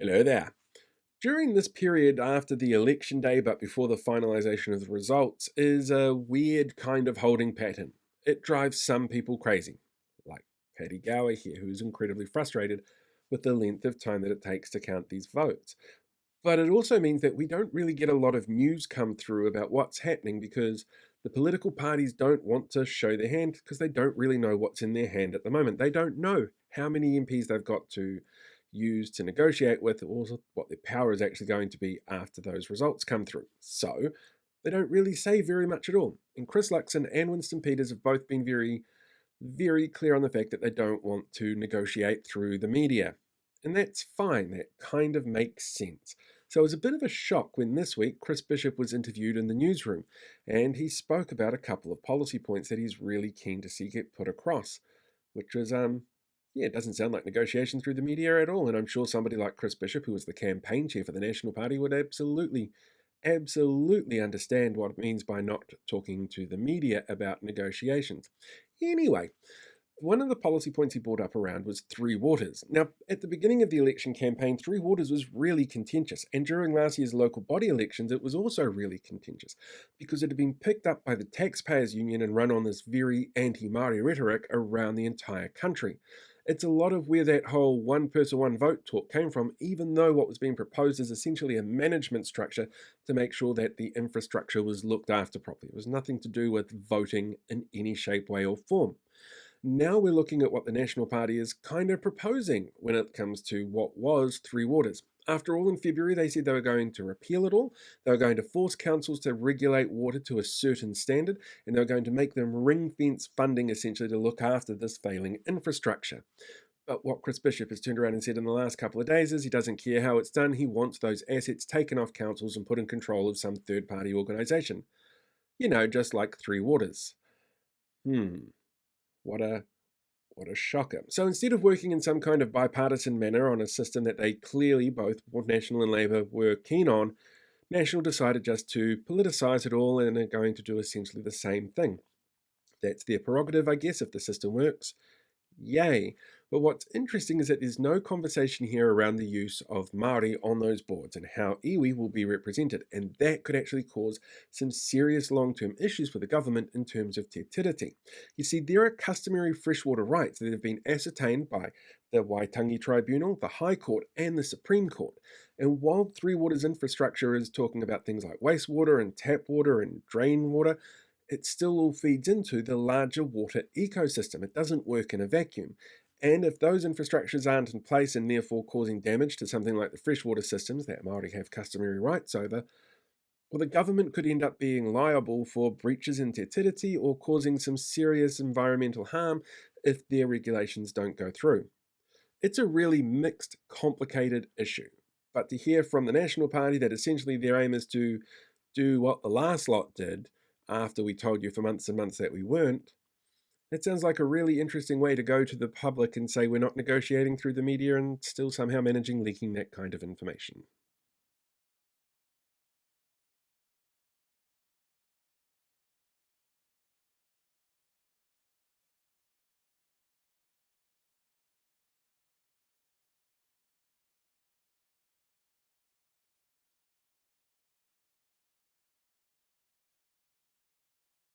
Hello there. During this period after the election day but before the finalisation of the results is a weird kind of holding pattern. It drives some people crazy, like Paddy Gower here, who's incredibly frustrated with the length of time that it takes to count these votes. But it also means that we don't really get a lot of news come through about what's happening because the political parties don't want to show their hand because they don't really know what's in their hand at the moment. They don't know how many MPs they've got to use to negotiate with, or what their power is actually going to be after those results come through. So they don't really say very much at all. And Chris Luxon and Winston Peters have both been very clear on the fact that they don't want to negotiate through the media. And that's fine, that kind of makes sense. So it was a bit of a shock when this week Chris Bishop was interviewed in the Newsroom, and he spoke about a couple of policy points that he's really keen to see get put across, which was, yeah, it doesn't sound like negotiation through the media at all. And I'm sure somebody like Chris Bishop, who was the campaign chair for the National Party, would absolutely understand what it means by not talking to the media about negotiations. Anyway, one of the policy points he brought up around was Three Waters. Now, at the beginning of the election campaign, Three Waters was really contentious, and during last year's local body elections, it was also really contentious because it had been picked up by the Taxpayers Union and run on this very anti-Māori rhetoric around the entire country. It's a lot of where that whole one person, one vote talk came from, even though what was being proposed is essentially a management structure to make sure that the infrastructure was looked after properly. It was nothing to do with voting in any shape, way, or form. Now we're looking at what the National Party is kind of proposing when it comes to what was Three Waters. After all, in February, they said they were going to repeal it all. They were going to force councils to regulate water to a certain standard, and they were going to make them ring fence funding essentially to look after this failing infrastructure. But what Chris Bishop has turned around and said in the last couple of days is he doesn't care how it's done. He wants those assets taken off councils and put in control of some third party organisation. Just like Three Waters. What a shocker. So instead of working in some kind of bipartisan manner on a system that they clearly, both National and Labour, were keen on, National decided just to politicise it all and are going to do essentially the same thing. That's their prerogative, I guess, if the system works. Yay. But what's interesting is that there's no conversation here around the use of Māori on those boards and how iwi will be represented, and that could actually cause some serious long-term issues for the government in terms of te tiriti. You see, there are customary freshwater rights that have been ascertained by the Waitangi Tribunal, the High Court, and the Supreme Court. And while Three Waters infrastructure is talking about things like wastewater and tap water and drain water, it still all feeds into the larger water ecosystem. It doesn't work in a vacuum. And if those infrastructures aren't in place and therefore causing damage to something like the freshwater systems that Māori have customary rights over, well, the government could end up being liable for breaches in te tiriti or causing some serious environmental harm if their regulations don't go through. It's a really mixed, complicated issue. But to hear from the National Party that essentially their aim is to do what the last lot did after we told you for months and months that we weren't, that sounds like a really interesting way to go to the public and say we're not negotiating through the media and still somehow managing leaking that kind of information.